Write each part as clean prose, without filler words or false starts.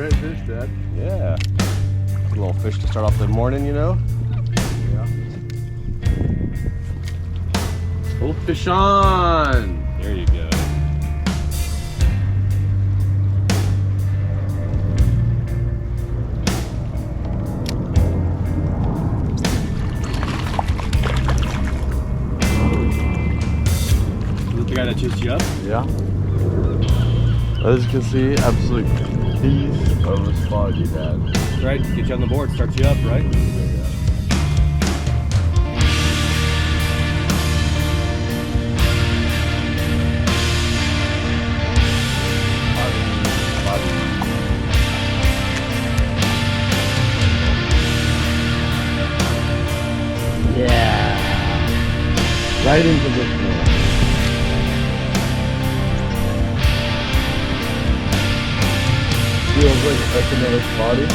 great fish, Dad. Yeah. Good little fish to start off the morning, you know? Yeah. Little fish on. There you go. Is it the guy that chased you up? Yeah. As you can see, absolute beast of a spot you had. Right, get you on the board, starts you up, right? Yeah. Right into this one. Feels like another spotty.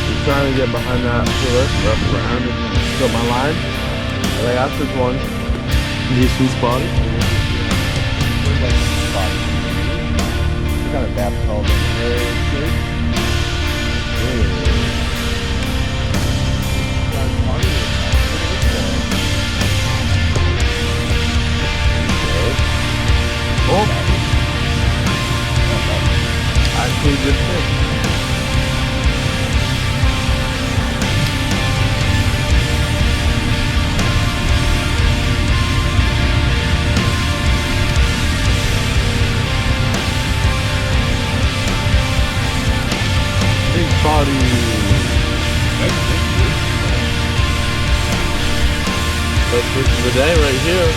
He's trying to get behind that pillar, wrap around and got my line. And I got this one. Decent spotty. What kind of depth called it? Oh! Actually, good fish. Big body. First fish of the day right here.